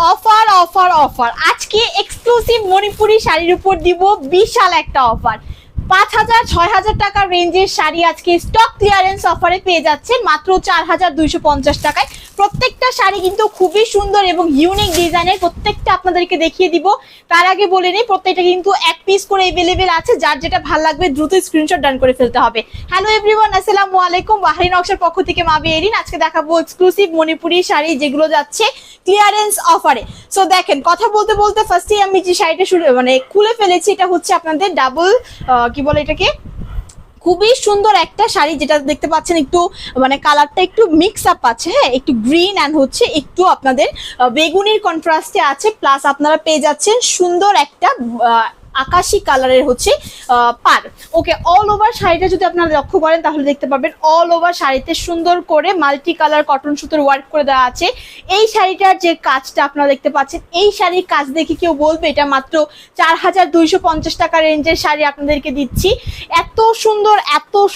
Offer offer offer আজকে exclusive Manipuri শাড়ির উপর দিব বিশাল একটা অফার। ৫,০০০ ৬,০০০ টাকার রেঞ্জের শাড়ি আজকে স্টক ক্লিয়ারেন্স অফারে পেয়ে যাচ্ছেন মাত্র ৪,২৫০ টাকায়। প্রত্যেকটা শাড়ি কিন্তু খুবই সুন্দর এবং ইউনিক ডিজাইনের, প্রত্যেকটা আপনাদেরকে দেখিয়ে দিব। তার আগে বলে নিই প্রত্যেকটা কিন্তু এক পিস করে अवेलेबल আছে, যার যেটা ভালো লাগবে দ্রুত স্ক্রিনশট ডান করে ফেলতে হবে। হ্যালো এভরিওয়ান, আসসালামু আলাইকুম। বাহরিন নকশার পক্ষ থেকে মাবি এরিন। আজকে দেখাবো এক্সক্লুসিভ মণিপুরি শাড়ি যেগুলো যাচ্ছে ক্লিয়ারেন্স অফারে। সো দেখেন, কথা বলতে বলতে ফার্স্টে আমি যে শাড়িটা খুলে ফেলেছি, এটা হচ্ছে আপনাদের ডাবল কি বলে এটাকে, খুবই সুন্দর একটা শাড়ি যেটা দেখতে পাচ্ছেন, একটু মানে কালারটা একটু মিক্স আপ আছে, হ্যাঁ একটু গ্রিন অ্যান্ড হচ্ছে একটু আপনাদের বেগুনির কন্ট্রাস্টে আছে। প্লাস আপনারা পেয়ে যাচ্ছেন সুন্দর একটা আকাশি কালারের হচ্ছে পার। ওকে, অল ওভার শাড়িটা যদি আপনারা লক্ষ্য করেন তাহলে দেখতে পাবেন অল ওভার শাড়িতে সুন্দর করে মাল্টি কালার কটন সুতোর ওয়ার্ক করে দেওয়া আছে। এই শাড়িটার যে কাজটা আপনারা দেখতে পাচ্ছেন, এই শাড়ির কাজ দেখে কেউ বলবে এটা মাত্র ৪,২৫০ টাকা রেঞ্জের শাড়ি আপনাদেরকে দিচ্ছি। এত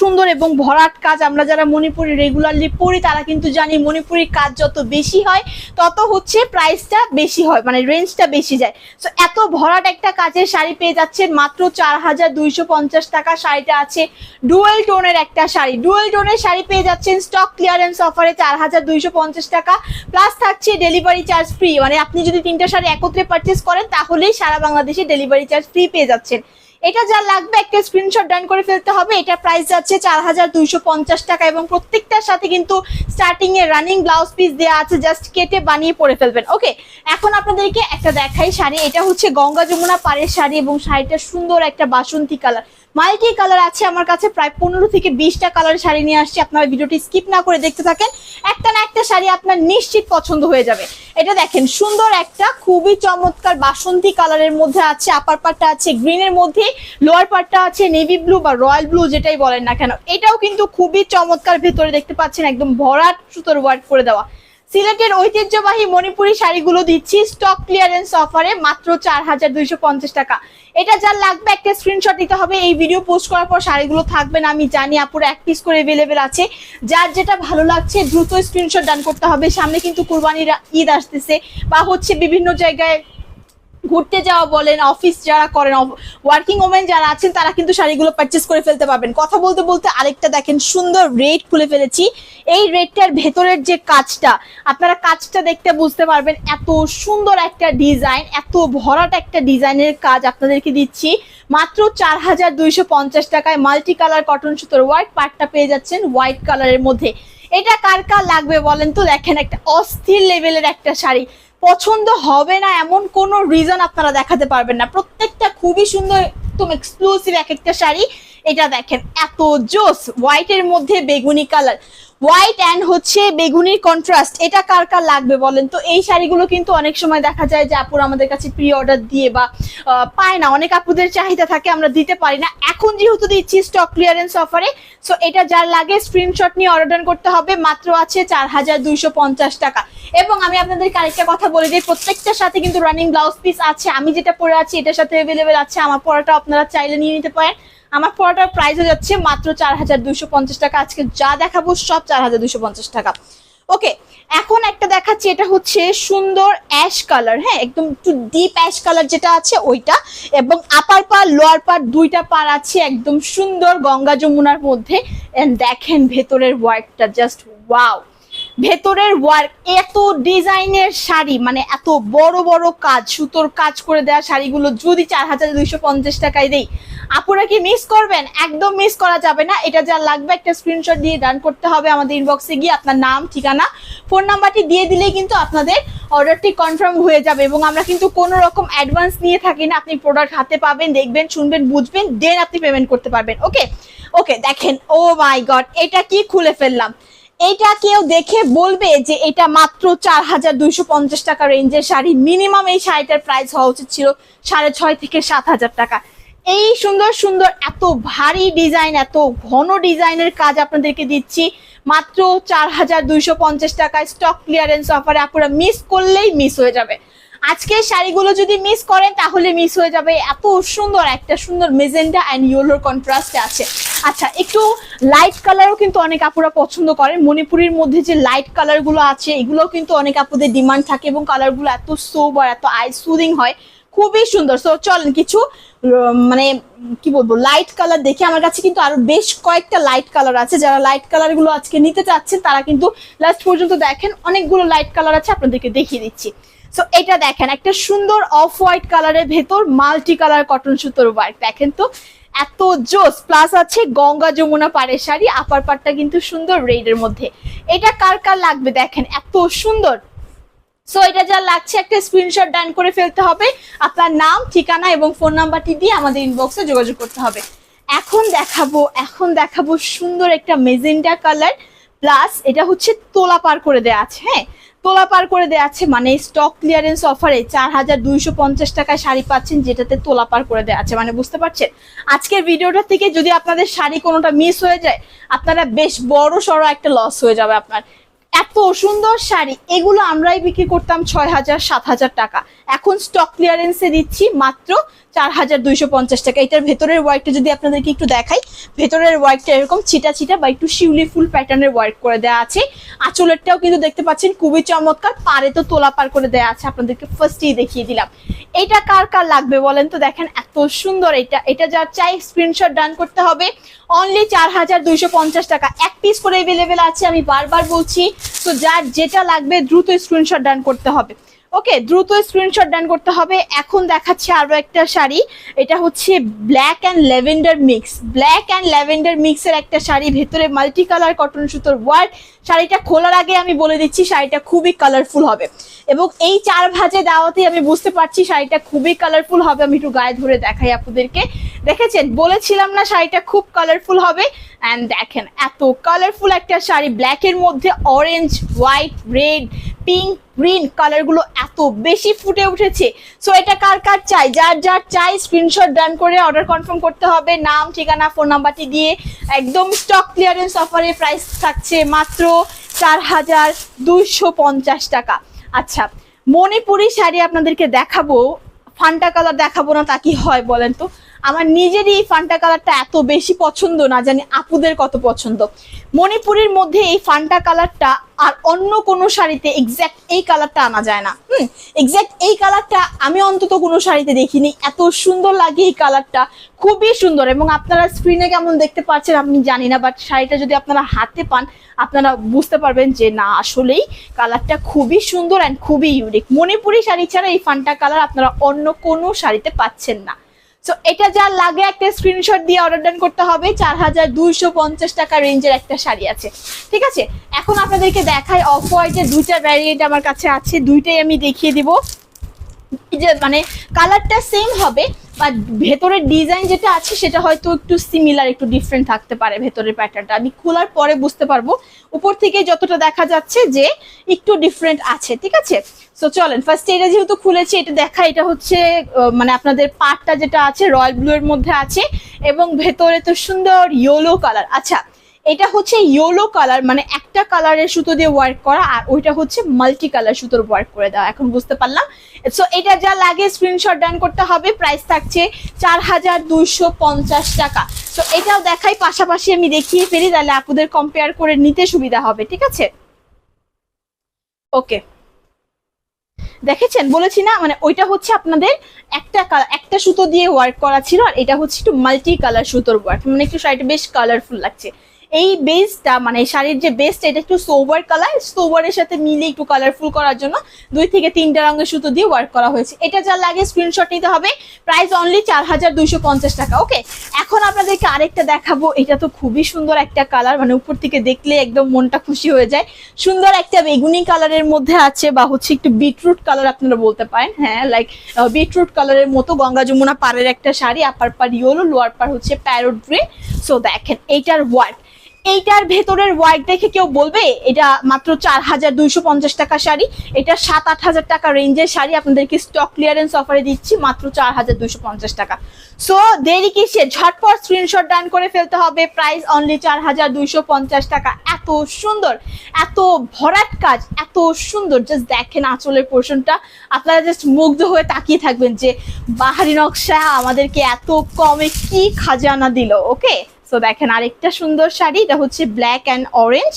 সুন্দর এবং ভরাট কাজ। আমরা যারা মণিপুরি রেগুলারলি পরি তারা কিন্তু জানি মণিপুরি কাজ যত বেশি হয় তত হচ্ছে প্রাইসটা বেশি হয়, মানে রেঞ্জটা বেশি যায়। সো এত ভরাট একটা কাজের শাড়ি পেয়ে যাচ্ছেন মাত্র ৪,২৫০ টাকা। শাড়িটা আছে ডুয়েল টোনের একটা শাড়ি, ডুয়েল টোনের শাড়ি পেয়ে যাচ্ছেন স্টক ক্লিয়ারেন্স অফারে ৪,২৫০ টাকা। প্লাস থাকছে ডেলিভারি চার্জ ফ্রি, মানে আপনি যদি তিনটা শাড়ি একত্রে পারচেস করেন তাহলেই সারা বাংলাদেশে ডেলিভারি চার্জ ফ্রি পেয়ে যাচ্ছেন। এটা যা লাগবে একটা স্ক্রিনশট ডান করে ফেলতে হবে। এটা প্রাইস যাচ্ছে ৪,২৫০ টাকা এবং প্রত্যেকটার সাথে কিন্তু স্টার্টিং এ রানিং ব্লাউজ পিস দেওয়া আছে, জাস্ট কেটে বানিয়ে পরে ফেলবেন। ওকে, এখন আপনাদেরকে একটা দেখাই শাড়ি। এটা হচ্ছে গঙ্গা যমুনা পাড়ের শাড়ি এবং শাড়িটা সুন্দর একটা বাসন্তী কালার, মাল্টি কালার আছে। আমার কাছে প্রায় ১৫ থেকে ২০টা কালার শাড়ি নিয়ে আসছি, আপনারা ভিডিওটি স্কিপ না করে দেখতে থাকেন। একটা না একটা শাড়ি আপনার নিশ্চিত পছন্দ হয়ে যাবে। এটা দেখেন, সুন্দর একটা খুবই চমৎকার বাসন্তী কালারের মধ্যে আছে। আপার পার্টটা আছে গ্রিনের মধ্যে, লোয়ার পার্টটা আছে নেভি ব্লু বা রয়্যাল ব্লু যেটাই বলেন না কেন। এটাও কিন্তু খুবই চমৎকার, ভেতরে দেখতে পাচ্ছেন একদম ভরাট সুতোর ওয়ার্ক করে দেওয়া। সিলেটের ঐতিহ্যবাহী মণিপুরি শাড়িগুলো দিচ্ছি স্টক ক্লিয়ারেন্স অফারে মাত্র ৪,২৫০ টাকা। এটা যার লাগবে একটা স্ক্রিনশট দিতে হবে। এই ভিডিও পোস্ট করার পর শাড়িগুলো থাকবে না আমি জানি, আপুরা এক পিস করে अवेलेबल আছে। যার যেটা ভালো লাগছে দ্রুত স্ক্রিনশট ডান করতে হবে। সামনে কিন্তু কুরবানির ঈদ আসতেছে, বা হচ্ছে বিভিন্ন জায়গায় ঘুরতে যাওয়া বলেন, অফিস যারা করেন, ওয়ার্কিং ওমেন যারা আছেন তারা কিন্তু শাড়িগুলো পারচেস করে ফেলতে পারবেন। কথা বলতে বলতে আরেকটা দেখেন, সুন্দর রেড খুলে ফেলেছি। এই রেডটার ভেতরের যে কাজটা, আপনারা কাজটা দেখতে বুঝতে পারবেন এত সুন্দর একটা ডিজাইন, এত ভরাট একটা ডিজাইনের কাজ আপনাদেরকে দিচ্ছি মাত্র ৪,২৫০ টাকায়। মাল্টি কালার কটন সুতোর ওয়ার্ক, পার্টটা পেয়ে যাচ্ছেন হোয়াইট কালারের মধ্যে। এটা কার কার লাগবে বলেন তো? দেখেন, একটা অস্থির লেভেলের একটা শাড়ি, পছন্দ হবে না এমন কোনো রিজন আপনারা দেখাতে পারবেন না। প্রত্যেকটা খুবই সুন্দর, একদম এক্সক্লুসিভ এক একটা শাড়ি। এটা দেখেন এত জোস, হোয়াইটের মধ্যে বেগুনি কালার, হোয়াইট অ্যান্ড হচ্ছে বেগুনির কন্ট্রাস্ট। এটা কার কার লাগবে বলেন তো? এই শাড়িগুলো কিন্তু অনেক সময় দেখা যায় যে আপুরা আমাদের কাছে প্রি অর্ডার দিয়ে বা পায় না, অনেক আপুদের চাহিদা থাকে, আমরা দিতে পারি না। এখন যেহেতু দিচ্ছি স্টক ক্লিয়ারেন্স অফারে, সো এটা যার লাগে স্ক্রিনশট নিয়ে অর্ডার করতে হবে। মাত্র আছে ৪,২৫০ টাকা। এবং আমি আপনাদেরকে আরেকটা কথা বলে দিই, প্রত্যেকটার সাথে কিন্তু রানিং ব্লাউজ পিস আছে। আমি যেটা পরে আছি এটার সাথে अवेलेबल আছে। আমার পরাটা আপনারা চাইলে নিয়ে নিতে পারেন। আমার পরাটার প্রাইস হয়ে যাচ্ছে মাত্র ৪,২৫০ টাকা। আজকে যা দেখাবো সব ৪,২৫০ টাকা। ওকে, এখন একটা দেখাচ্ছি, এটা হচ্ছে সুন্দর অ্যাশ কালার, হ্যাঁ একদম একটু ডিপ অ্যাশ কালার যেটা আছে ওইটা, এবং আপার পার লোয়ার পার দুইটা পার আছে একদম সুন্দর গঙ্গা যমুনার মধ্যে। এন্ড দেখেন ভেতরের ওয়ার্কটা, জাস্ট ওয়াও। ভেতরের ওয়ার্ক, এত ডিজাইনের শাড়ি, মানে এত বড় বড় কাজ, সুতোর কাজ করে দেওয়া শাড়িগুলো যদি ৪,২৫০ টাকায় দেই, আপুরা কি মিস করবেন? একদম মিস করা যাবে না। এটা যা লাগবে একটা স্ক্রিনশট দিয়ে ডান করতে হবে। আমাদের ইনবক্সে গিয়ে আপনার নাম, ঠিকানা, ফোন নাম্বারটি দিয়ে দিলেই কিন্তু আপনাদের অর্ডারটি কনফার্ম হয়ে যাবে। এবং আমরা কিন্তু কোনো রকম অ্যাডভান্স নিয়ে থাকি না। আপনি প্রোডাক্ট হাতে পাবেন, দেখবেন, শুনবেন, বুঝবেন, দেন আপনি পেমেন্ট করতে পারবেন। ওকে ওকে, দেখেন, ও মাই গড, এটা কি খুলে ফেললাম। এটা কেউ দেখে বলবে যে এটা মাত্র ৪,২৫০ টাকা রেঞ্জের শাড়ি। মিনিমাম এই শাড়িটার প্রাইস হওয়া উচিত ছিল ৬,৫০০ থেকে ৭,০০০ টাকা। এই সুন্দর সুন্দর এত ভারী ডিজাইন, এত ঘন ডিজাইনের কাজ আপনাদেরকে দিচ্ছি মাত্র ৪,২৫০ টাকায় স্টক ক্লিয়ারেন্স অফারে। আপনারা মিস করলেই মিস হয়ে যাবে। আজকের শাড়িগুলো যদি মিস করেন তাহলে মিস হয়ে যাবে, এত সুন্দর একটা সুন্দর মেজেন্ডা অ্যান্ড ইয়েলোর কন্ট্রাস্টে আছে। আচ্ছা, একটু লাইট কালারও কিন্তু অনেক আপুরা পছন্দ করেন। মণিপুরের মধ্যে যে লাইট কালার গুলো আছে এগুলো কিন্তু অনেক আপুদের ডিমান্ড থাকে এবং কালারগুলো এত সোবার, এত আই সুদিং হয়, খুবই সুন্দর। সো চলেন কিছু মানে কি বলবো লাইট কালার দেখি। আমার কাছে কিন্তু আরো বেশ কয়েকটা লাইট কালার আছে, যারা লাইট কালার গুলো আজকে নিতে চাচ্ছেন তারা কিন্তু লাস্ট পর্যন্ত দেখেন, অনেকগুলো লাইট কালার আছে, আপনাদেরকে দেখিয়ে দিচ্ছি। সো এটা দেখেন, একটা সুন্দর অফ হোয়াইট কালারের ভেতর মাল্টি কালার কটন সুতোর ওয়ার্ক, দেখেন তো এত জোস। প্লাস আছে গঙ্গা যমুনা পাড়ের শাড়ি, আপার পাটটা কিন্তু সুন্দর রেডের মধ্যে। এটা কার কার লাগবে দেখেন, এত সুন্দর। সো এটা যা লাগছে একটা স্ক্রিনশট ডান করে ফেলতে হবে, আপনার নাম, ঠিকানা এবং ফোন নাম্বারটি দিয়ে আমাদের ইনবক্সে যোগাযোগ করতে হবে। এখন দেখাবো সুন্দর একটা মেজেন্ডা কালার, প্লাস এটা হচ্ছে তোলা পার করে দেওয়া আছে। হ্যাঁ, তোলা পার করে দেওয়া আছে, মানে স্টক ক্লিয়ারেন্স অফারে 4250 টাকায় শাড়ি পাচ্ছেন, যেটাতে তোলা পার করে দেওয়া আছে। মানে বুঝতে পারছেন, আজকের ভিডিওটা থেকে যদি আপনাদের শাড়ি কোনোটা মিস হয়ে যায়, আপনারা বেশ বড় সড়ো একটা লস হয়ে যাবে আপনার। এত সুন্দর শাড়ি, এগুলো আমরাই বিক্রি করতাম 6000-7000 টাকা, এখন স্টক ক্লিয়ারেন্সে দিচ্ছি মাত্র 4250 টাকা। এটার ভেতরের ওয়ার্কটা যদি আপনাদেরকে একটু দেখাই, ভেতরের ওয়ার্কটা এরকম ছিটা ছিটা বা একটু শিউলি ফুল প্যাটার্নের ওয়ার্ক করে দেওয়া আছে। আঁচলেরটাও কিন্তু দেখতে পাচ্ছেন খুবই চমৎকার, পারে তো তোলা পার করে দেওয়া আছে, আপনাদেরকে ফার্স্টেই দেখিয়ে দিলাম। এটা কার কার লাগবে বলেন তো, দেখেন এত সুন্দর। এটা যা চাই স্ক্রিনশট ডান করতে হবে, অনলি 4250 টাকা, এক পিস করে অ্যাভেলেবেল আছে, আমি বারবার বলছি। তো যার যেটা লাগবে দ্রুত স্ক্রিনশট ডান করতে হবে। ওকে, দ্রুত স্ক্রিনশট ডান করতে হবে। এখন দেখাচ্ছি আরো একটা শাড়ি, এটা হচ্ছে black and lavender mix, black and lavender মিক্সের একটা শাড়ি, ভেতরে মাল্টি কালার কটন সুতোর ওয়ার্ক। শাড়িটা খোলার আগে আমি বলে দিচ্ছি শাড়িটা খুবই কালারফুল হবে, এবং এই 4 ভাজে দাওয়াতে আমি বুঝতে পারছি শাড়িটা খুবই কালারফুল হবে। আমি একটু গায়ে ধরে দেখাই আপনাদেরকে, দেখেছেন বলেছিলাম না শাড়িটা খুব কালারফুল হবে। অ্যান্ড দেখেন এত কালারফুল একটা শাড়ি, ব্ল্যাকের মধ্যে orange, white, red, pink, green কালারগুলো এত বেশি ফুটে উঠেছে। সো এটা কার কার চাই, যার যার চাই স্ক্রিনশট ডান করে অর্ডার কনফার্ম করতে হবে, নাম, ঠিকানা, ফোন নাম্বারটি দিয়ে। একদম স্টক ক্লিয়ারেন্স অফারে প্রাইস থাকছে মাত্র 4250 টাকা। আচ্ছা, মণিপুরি শাড়ি আপনাদেরকে দেখাবো, ফান্টা কালার দেখাবো না তা কি হয় বলেন তো? আমার নিজেরই ফান্টা কালারটা এত বেশি পছন্দ, না জানি আপুদের কত পছন্দ। মণিপুরের মধ্যে এই ফান্টা কালারটা আর অন্য কোনো শাড়িতে এক্স্যাক্ট এই কালারটা আনা যায় না। এক্স্যাক্ট এই কালারটা আমি অন্তত কোনো শাড়িতে দেখিনি, এত সুন্দর লাগে এই কালারটা, খুবই সুন্দর। এবং আপনারা স্ক্রিনে কেমন দেখতে পাচ্ছেন আমি জানি না, বাট শাড়িটা যদি আপনারা হাতে পান আপনারা বুঝতে পারবেন যে না আসলেই কালারটা খুবই সুন্দর অ্যান্ড খুবই ইউনিক। মণিপুরি শাড়ি ছাড়া এই ফান্টা কালার আপনারা অন্য কোনো শাড়িতে পাচ্ছেন না। সো এটা যা লাগে একটা স্ক্রিনশট দিয়ে অর্ডার ডান করতে হবে। 4250 টাকা রেঞ্জের একটা শাড়ি আছে, ঠিক আছে। এখন আপনাদেরকে দেখাই অফ হোয়াইটের দুইটা ভ্যারিয়েন্ট আমার কাছে আছে, দুইটাই আমি দেখিয়ে দিব। যে মানে কালারটা সেম হবে, বাট ভেতরের ডিজাইন যেটা আছে সেটা হয়তো একটু সিমিলার, একটু ডিফারেন্ট থাকতে পারে ভেতরের প্যাটার্নটা, আমি খোলার পরে বুঝতে পারবো। উপর থেকে যতটা দেখা যাচ্ছে যে একটু ডিফারেন্ট আছে, ঠিক আছে। সো চলেন ফার্স্ট এটা যেহেতু খুলেছি এটা দেখা, এটা হচ্ছে মানে আপনাদের পাটটা যেটা আছে রয়্যাল ব্লু এর মধ্যে আছে, এবং ভেতরে তো সুন্দর ইয়েলো কালার। আচ্ছা, এটা হচ্ছে ইয়েলো কালার, মানে একটা কালারের সুতো দিয়ে ওয়ার্ক করা, আর ওইটা হচ্ছে মাল্টি কালার সুতোর ওয়ার্ক করে দেওয়া, এখন বুঝতে পারলাম। সো এটা যা লাগে স্ক্রিনশট ডান করতে হবে, প্রাইস থাকছে 4250 টাকা। তো এটাও দেখাই, পাশাপাশি আমি দেখিয়ে ফেলি, তাহলে আপুদের কম্পেয়ার করে নিতে সুবিধা হবে, ঠিক আছে। ওকে, দেখেছেন বলেছি না, মানে ওইটা হচ্ছে আপনাদের একটা সুতো দিয়ে ওয়ার্ক করা ছিল, আর এটা হচ্ছে একটু মাল্টি কালার সুতোর ওয়ার্ক, মানে একটু শাড়িটা বেশ কালারফুল লাগছে। এই বেসটা মানে শাড়ির যে বেসটা এটা একটু সোবার কালার, সোবারের সাথে মিলে একটু কালারফুল করার জন্য 2 থেকে 3টা রঙের সুতো দিয়ে ওয়ার্ক করা হয়েছে। এটা যা লাগে স্ক্রিনশট নিতে হবে, প্রাইস অনলি 4250 টাকা। ওকে, এখন আপনাদেরকে আরেকটা দেখাবো, এটা তো খুবই সুন্দর একটা কালার, মানে উপর থেকে দেখলে একদম মনটা খুশি হয়ে যায়। সুন্দর একটা বেগুনি কালারের মধ্যে আছে, বা হচ্ছে একটু বিটরুট কালার আপনারা বলতে পারেন, হ্যাঁ লাইক বিটরুট কালারের মতো, গঙ্গা যমুনা পাড়ের একটা শাড়ি, আপার পার ইয়েলো, লোয়ার পার হচ্ছে প্যারোট গ্রিন। সো দেখেন এইটার ওয়ার্ক, এইটার ভেতরের ওয়ার্ক দেখে কেউ বলবে এটা মাত্র 4250 টাকা শাড়ি? এটা 7-8 হাজার টাকা রেঞ্জের শাড়ি আপনাদেরকে স্টক ক্লিয়ারেন্স অফারে দিচ্ছি মাত্র 4250 টাকা। সো দেরি কিসে, ঝটপট স্ক্রিনশট ডান করে ফেলতে হবে। প্রাইস অনলি 4250 টাকা। এত সুন্দর, এত ভরাট কাজ, এত সুন্দর। জাস্ট দেখেন আঁচলের পোর্শনটা, আপনারা জাস্ট মুগ্ধ হয়ে তাকিয়ে থাকবেন যে বাহারি নকশা আমাদেরকে এত কমে কি খাজানা দিল। ওকে, সো দেখেন আরেকটা সুন্দর শাড়ি, এটা হচ্ছে ব্ল্যাক অ্যান্ড অরেঞ্জ।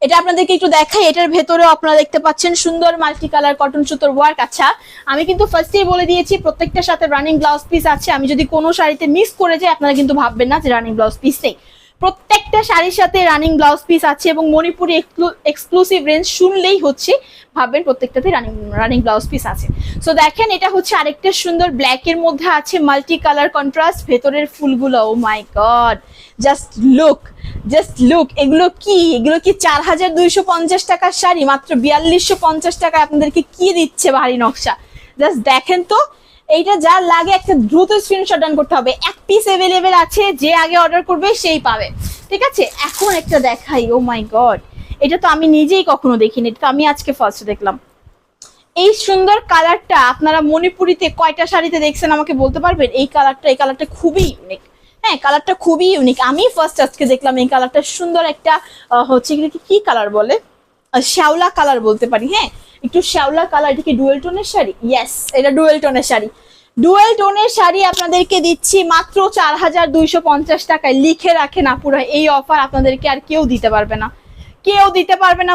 এটা আপনাদেরকে একটু দেখাই, এটার ভেতরেও আপনারা দেখতে পাচ্ছেন সুন্দর মাল্টি কালার কটন সুতোর ওয়ার্ক। আচ্ছা, আমি কিন্তু ফার্স্টেই বলে দিয়েছি প্রত্যেকটার সাথে রানিং ব্লাউজ পিস আছে। আমি যদি কোনো শাড়িতে মিস করে যাই আপনারা কিন্তু ভাববেন না যে রানিং ব্লাউজ পিস নেই। প্রত্যেকটা শাড়ির সাথে রানিং ব্লাউজ পিস আছে এবং মণিপুরি এক্সক্লুসিভ রেঞ্জ শুনলেই হচ্ছে ভাববেন প্রত্যেকটাতে রানিং ব্লাউজ পিস আছে। সো দেখেন এটা হচ্ছে আরেকটা সুন্দর ব্ল্যাকের মধ্যে আছে মাল্টি কালার কন্ট্রাস্ট, ভেতরের ফুলগুলো ও মাই গড, জাস্ট লুক। এগুলো কি 4250 টাকার শাড়ি? মাত্র 4250 টাকায় আপনাদেরকে কি দিচ্ছে ভারী নকশা। জাস্ট দেখেন তো, এইটা যার লাগে একটা দ্রুত স্ক্রিনশট ডান করতে হবে। এক পিস অ্যাভেলেবেল আছে, যে আগে অর্ডার করবে সেই পাবে। ঠিক আছে, এখন একটা দেখাই। ও মাই গড, এটা তো আমি নিজেই কখনো দেখিনি, এটা তো আমি আজকে ফার্স্ট দেখলাম। এই সুন্দর কালারটা আপনারা মণিপুরিতে কয়টা শাড়িতে দেখছেন আমাকে বলতে পারবেন? এই কালারটা খুবই ইউনিক। হ্যাঁ, কালারটা খুবই ইউনিক, আমি ফার্স্ট আজকে দেখলাম এই কালারটা। সুন্দর একটা হচ্ছে কি কালার বলে, শ্যাওলা কালার বলতে পারি। হ্যাঁ, একটু শ্যাওলা কালার। এটা কি ডুয়েল টোনের শাড়ি? ইয়েস, এটা ডুয়েল টোনের শাড়ি। ডুয়েল টোনের শাড়ি আপনাদেরকে দিচ্ছি মাত্র 4250 টাকায়। লিখে রাখেন আপুরা, এই অফার আপনাদেরকে আর কেউ দিতে পারবে না।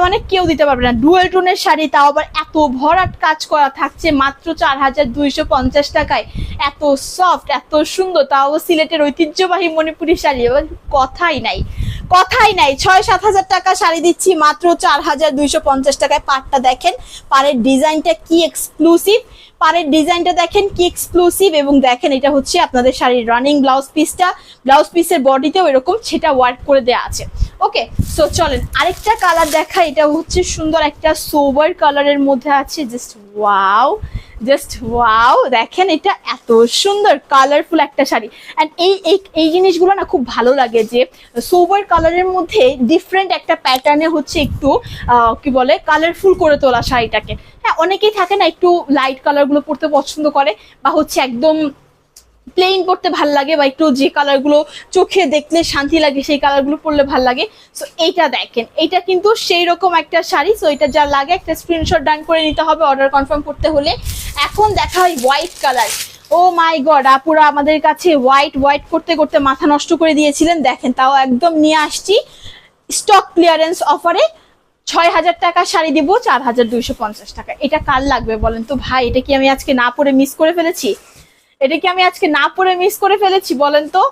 মানে কেউ দিতে পারবে না। ডুয়েল টোনের শাড়ি, তাও আবার এত ভরাট কাজ করা, থাকছে মাত্র 4250 টাকায়। এত সফট, এত সুন্দর, তাও সিলেটের ঐতিহ্যবাহী মণিপুরি শাড়ি। এবার কথাই নাই। 6-7 হাজার টাকা শাড়ি দিচ্ছি মাত্র 4250 টাকায়। পাড়টা দেখেন, পাড়ের ডিজাইনটা কি এক্সক্লুসিভ, এবং দেখেন এটা হচ্ছে আপনাদের শাড়ির রানিং ব্লাউজ পিসটা। ব্লাউজ পিসের বডিতেও এরকম সেটা ওয়ার্ক করে দেওয়া আছে। ওকে, সো চলেন আরেকটা কালার দেখা। এটা হচ্ছে সুন্দর একটা সোবার কালারের মধ্যে আছে। জাস্ট ওয়াও, দেখেন এটা এত সুন্দর কালারফুল একটা শাড়ি। অ্যান্ড এই জিনিসগুলো না খুব ভালো লাগে যে সোবার কালারের মধ্যে ডিফারেন্ট একটা প্যাটার্নে হচ্ছে একটু কি বলে কালারফুল করে তোলা শাড়িটাকে। হ্যাঁ, অনেকেই থাকে না একটু লাইট কালারগুলো পরতে পছন্দ করে, বা হচ্ছে একদম প্লেন পড়তে ভাল লাগে, বা একটু যে কালারগুলো চোখে দেখলে শান্তি লাগে সেই কালারগুলো পরলে ভাল লাগে। সো এইটা দেখেন, এইটা কিন্তু সেই রকম একটা শাড়ি। সো এটা যা লাগে একটা স্ক্রিনশট ডান করে নিতে হবে অর্ডার কনফার্ম করতে হলে। এখন দেখা হয় হোয়াইট কালার। ও মাই গড, আপুরা আমাদের কাছে হোয়াইট করতে করতে মাথা নষ্ট করে দিয়েছিলেন। দেখেন, তাও একদম নিয়ে আসছি স্টক ক্লিয়ারেন্স অফারে। 6000 টাকা শাড়ি দিব 4250 টাকা। এটা কার লাগবে বলেন তো ভাই? এটা কি আমি আজকে না পরে মিস করে ফেলেছি? বলেন তো,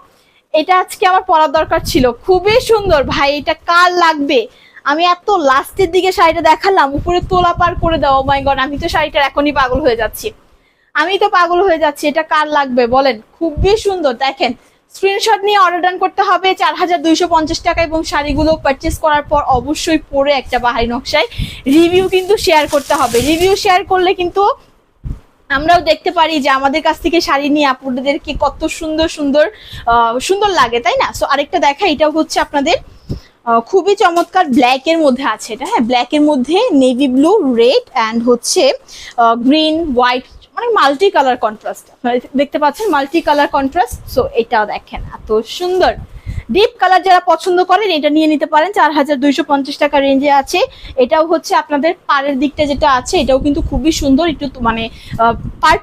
এটা আজকে আমার পরার দরকার ছিল। খুবই সুন্দর ভাই, এটা কার লাগবে? আমি এত লাস্টের দিকে শাড়িটা দেখালাম, উপরে তোলা পার করে দাও। ও মাই গড, আমি তো শাড়িটার এখনই পাগল হয়ে যাচ্ছি। এটা কার লাগবে বলেন? খুবই সুন্দর। দেখেন, স্ক্রিনশট নিয়ে অর্ডার ডান করতে হবে 4250 টাকা। এবং শাড়িগুলো পারচেস করার পর অবশ্যই পরে একটা বাহারি নকশায় রিভিউ কিন্তু শেয়ার করতে হবে। রিভিউ শেয়ার করলে কিন্তু আমরাও দেখতে পারি যে আমাদের কাছ থেকে শাড়ি নিয়ে আপুদেরকে কত সুন্দর লাগে, তাই না? সো আরেকটা দেখা, এটাও হচ্ছে আপনাদের খুবই চমৎকার ব্ল্যাক এর মধ্যে আছে। এটা হ্যাঁ, ব্ল্যাক এর মধ্যে নেভি ব্লু, রেড অ্যান্ড হচ্ছে গ্রিন, হোয়াইট, মানে মাল্টি কালার কন্ট্রাস্ট। আপনারা দেখতে পাচ্ছেন মাল্টি কালার কন্ট্রাস্ট। সো এটাও দেখেন এত সুন্দর। ডিপ কালার যারা পছন্দ করেন এটা নিয়ে নিতে পারেন। 4250 টাকা রেঞ্জে আছে। এটাও হচ্ছে আপনাদের পাড়ের দিকটা যেটা আছে এটাও কিন্তু খুবই সুন্দর, একটু মানে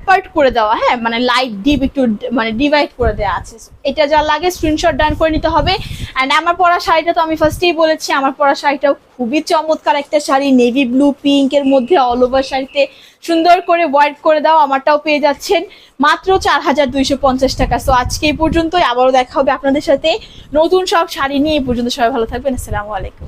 পার্ট করে দেওয়া। হ্যাঁ, মানে লাইট ডিপ একটু মানে ডিভাইড করে দেওয়া আছে। এটা যা লাগে স্ক্রিনশট ডান করে নিতে হবে। অ্যান্ড আমার পরা শাড়িটা তো আমি ফার্স্টেই বলেছি, আমার পরা শাড়িটাও খুবই চমৎকার একটা শাড়ি। নেভি ব্লু পিঙ্ক এর মধ্যে অল ওভার শাড়িতে সুন্দর করে ওয়ার্ক করে দাও। আমারটাও পেয়ে যাচ্ছেন মাত্র 4250 টাকা। সো আজকে এই পর্যন্তই, আবারও দেখা হবে আপনাদের সাথে নতুন সব শাড়ি নিয়ে। এই পর্যন্ত সবাই ভালো থাকবেন। আসসালামু আলাইকুম।